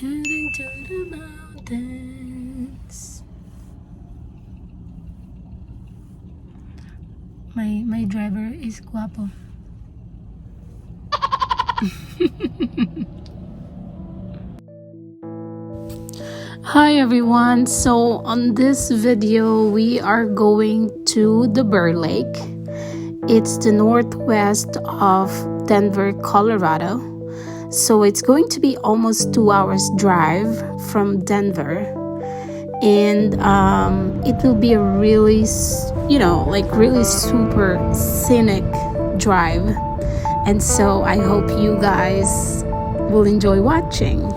Heading to the mountains. My driver is guapo. Hi everyone, so on this video we are going to the Bear Lake. It's the northwest of Denver, Colorado. So it's going to be almost 2 hours drive from Denver, and it will be a really, really super scenic drive. And so I hope you guys will enjoy watching.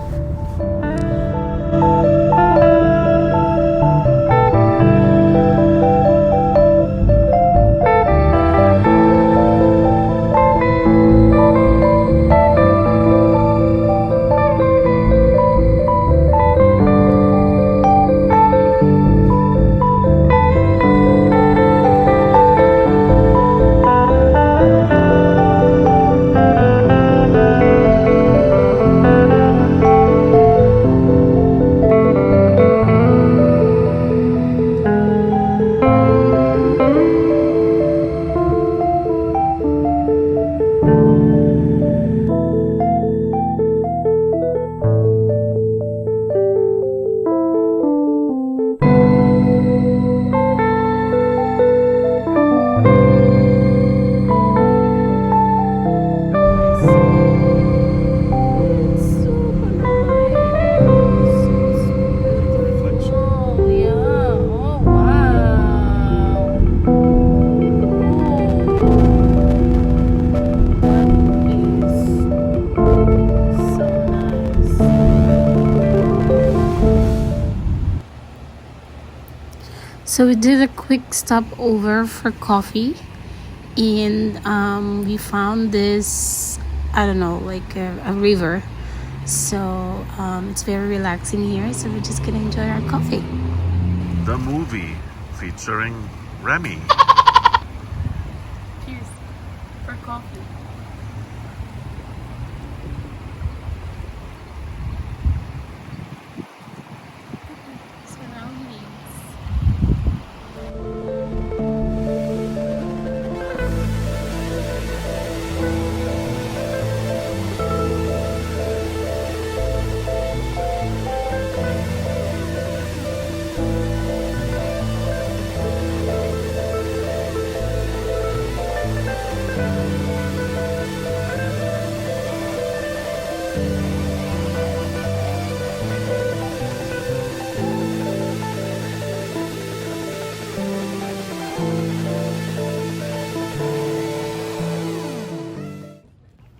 So we did a quick stop over for coffee, and we found this, I don't know, like a river. So it's very relaxing here, so we're just gonna enjoy our coffee. The movie featuring Remi. Cheers for coffee.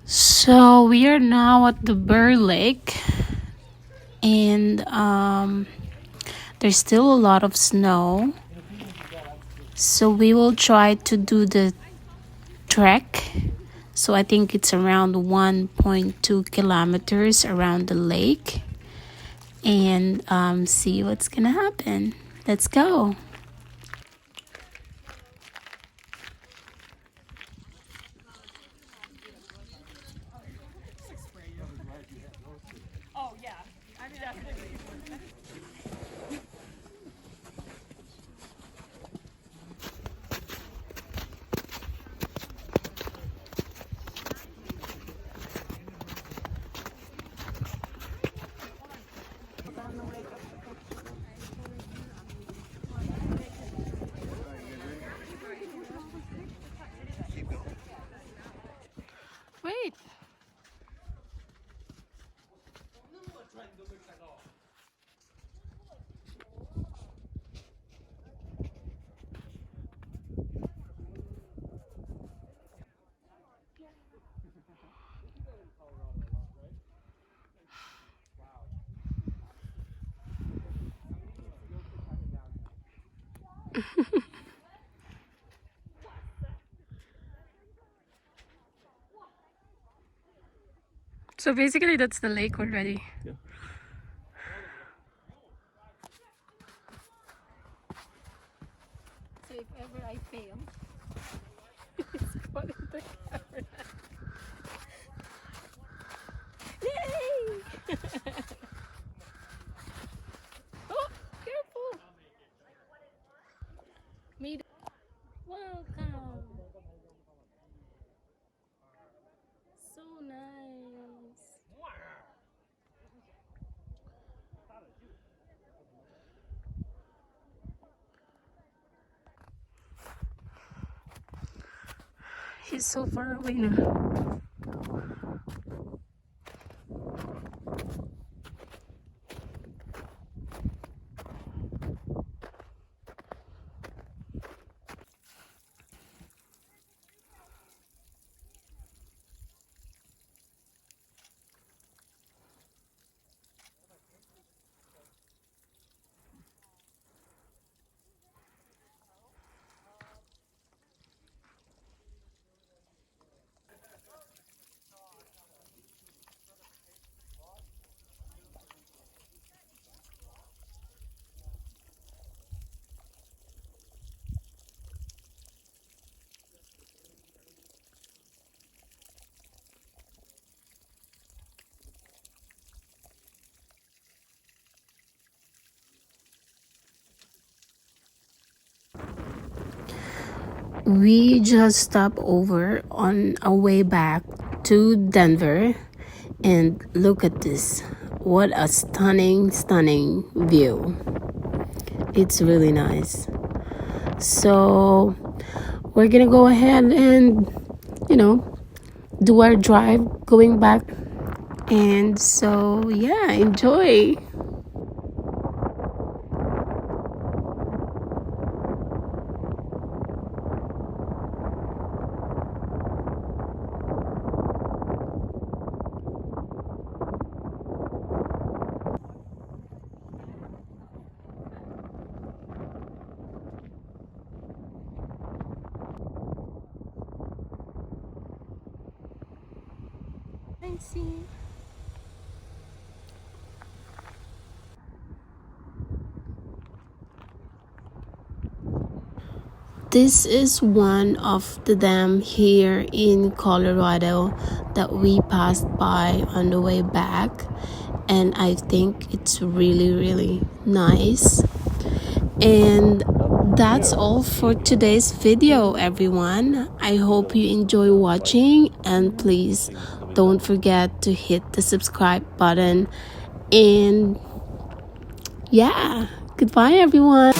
So we are now at the Bear Lake, and there's still a lot of snow. So we will try to do the trek. So I think it's around 1.2 kilometers around the lake, and see what's gonna happen. Let's go. Wait. So basically that's the lake already. Yeah. So if ever I fail, it's caught in the camera. Yay! He's so far away now. We just stopped over on our way back to Denver, and look at this. What a stunning, stunning view. It's really nice. So we're gonna go ahead and, you know, do our drive going back. And so, yeah, enjoy. I see. This is one of the dam here in Colorado that we passed by on the way back, and I think it's really, really nice. And that's all for today's video, everyone. I hope you enjoy watching, and please don't forget to hit the subscribe button. And yeah, goodbye, everyone.